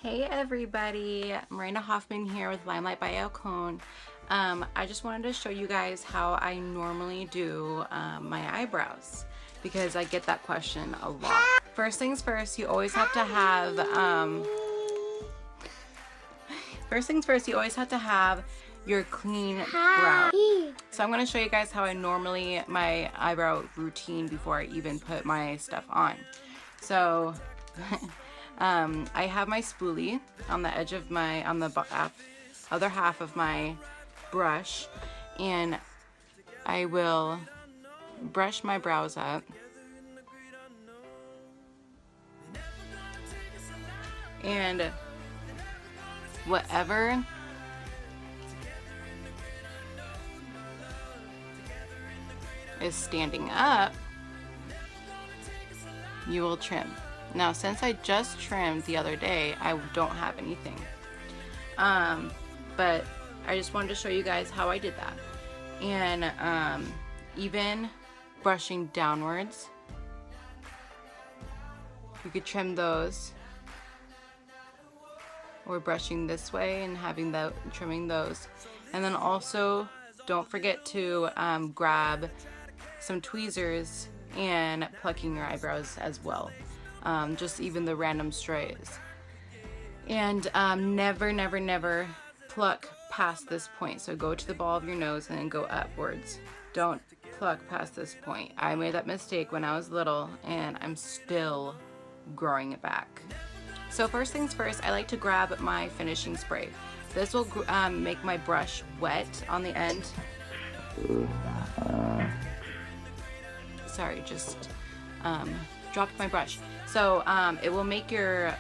Hey everybody, Miranda Hoffman here with LimeLight by Alcone. I just wanted to show you guys how I normally do my eyebrows because I get that question a lot. First things first, you always have to have your clean brow. So I'm going to show you guys how I normally my eyebrow routine before I even put my stuff on. So I have my spoolie on the edge of my, on the other half of my brush, and I will brush my brows up. And whatever is standing up, you will trim. Now, since I just trimmed the other day, I don't have anything. But I just wanted to show you guys how I did that. And even brushing downwards, you could trim those. Or brushing this way and having the trimming those. And then also, don't forget to grab some tweezers and plucking your eyebrows as well. Just even the random strays. And never pluck past this point. So go to the ball of your nose and then go upwards. Don't pluck past this point. I made that mistake when I was little and I'm still growing it back. So first things first, I like to grab my finishing spray. This will make my brush wet on the end. Sorry, just dropped my brush. So it will make your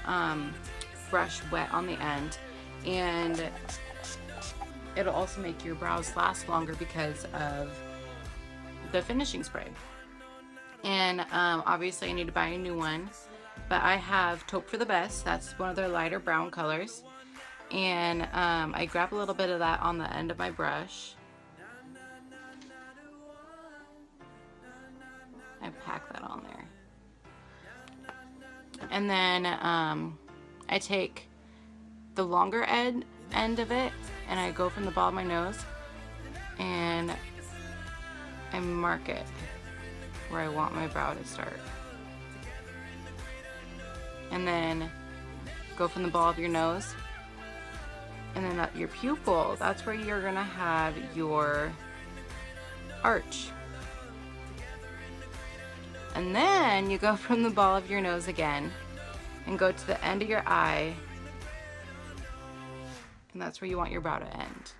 brush wet on the end, and it'll also make your brows last longer because of the finishing spray. And obviously I need to buy a new one, but I have Taupe for the Best. That's one of their lighter brown colors, and I grab a little bit of that on the end of my brush. I pack that on there. And then I take the longer end of it and I go from the ball of my nose and I mark it where I want my brow to start. And then go from the ball of your nose and then your pupil, that's where you're gonna have your arch. And then you go from the ball of your nose again and go to the end of your eye, and that's where you want your brow to end.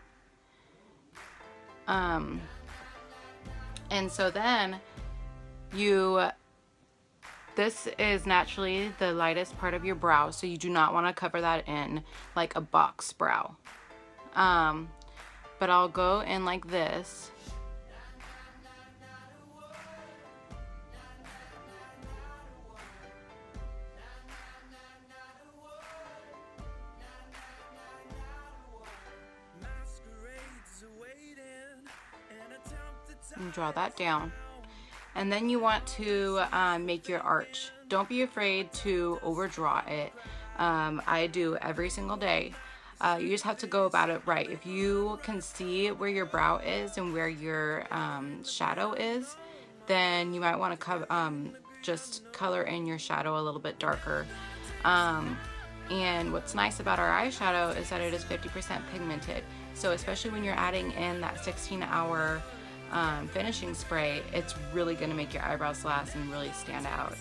And so then this is naturally the lightest part of your brow, so you do not want to cover that in like a box brow. But I'll go in like this. And draw that down, and then you want to make your arch. Don't be afraid to overdraw it. I do every single day. You just have to go about it right. If you can see where your brow is and where your shadow is, then you might want to just color in your shadow a little bit darker. And what's nice about our eyeshadow is that it is 50% pigmented. So especially when you're adding in that 16-hour finishing spray, it's really going to make your eyebrows last and really stand out.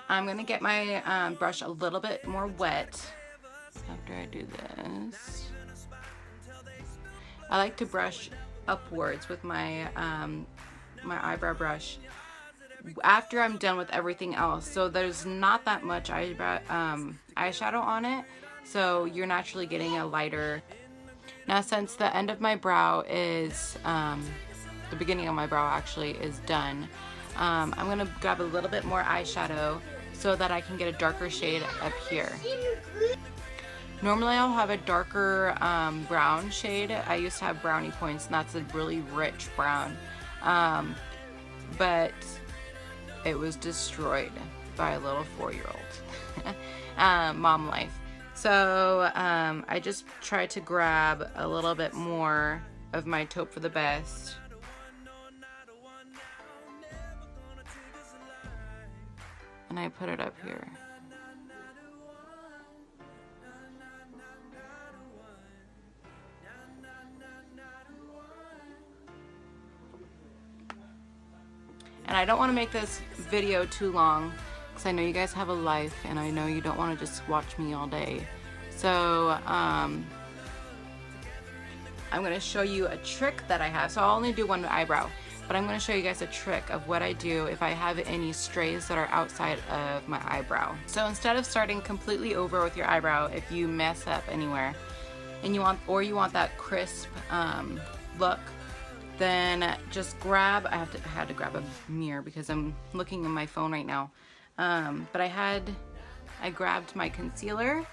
I'm gonna get my brush a little bit more wet after I do this. I like to brush upwards with my my eyebrow brush after I'm done with everything else. So there's not that much eyeshadow on it, so you're naturally getting a lighter. Now since the end of my brow is the beginning of my brow actually is done. I'm gonna grab a little bit more eyeshadow so that I can get a darker shade up here. Normally I'll have a darker brown shade. I used to have brownie points, and that's a really rich brown. But it was destroyed by a little 4-year-old. Mom life. So I just tried to grab a little bit more of my taupe for the best. And I put it up here. And I don't want to make this video too long because I know you guys have a life and I know you don't want to just watch me all day. So I'm going to show you a trick that I have. So I'll only do one eyebrow, but I'm going to show you guys a trick of what I do if I have any strays that are outside of my eyebrow. So instead of starting completely over with your eyebrow, if you mess up anywhere and you want that crisp look, then just grab, I had to grab a mirror because I'm looking at my phone right now. But I grabbed my concealer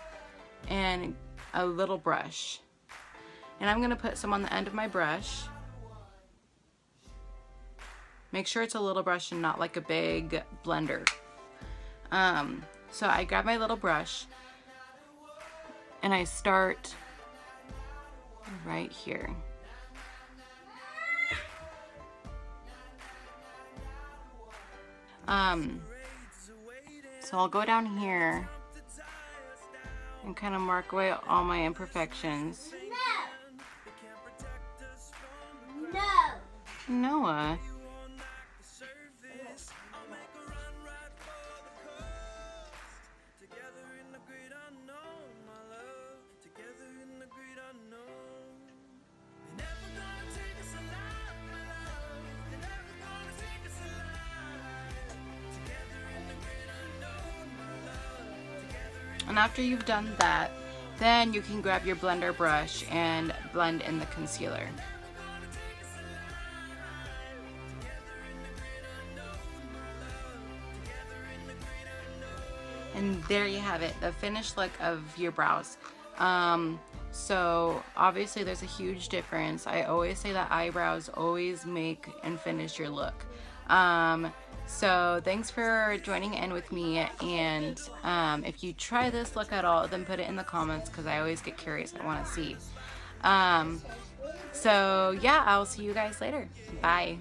and a little brush. And I'm gonna put some on the end of my brush. Make sure it's a little brush and not like a big blender. So I grab my little brush and I start right here. So I'll go down here and kind of mark away all my imperfections. No. Noah. And after you've done that, then you can grab your blender brush and blend in the concealer. And there you have it, the finished look of your brows. So obviously there's a huge difference. I always say that eyebrows always make and finish your look. So thanks for joining in with me, and if you try this look at all, then put it in the comments because I always get curious. I want to see. So yeah, I'll see you guys later. Bye.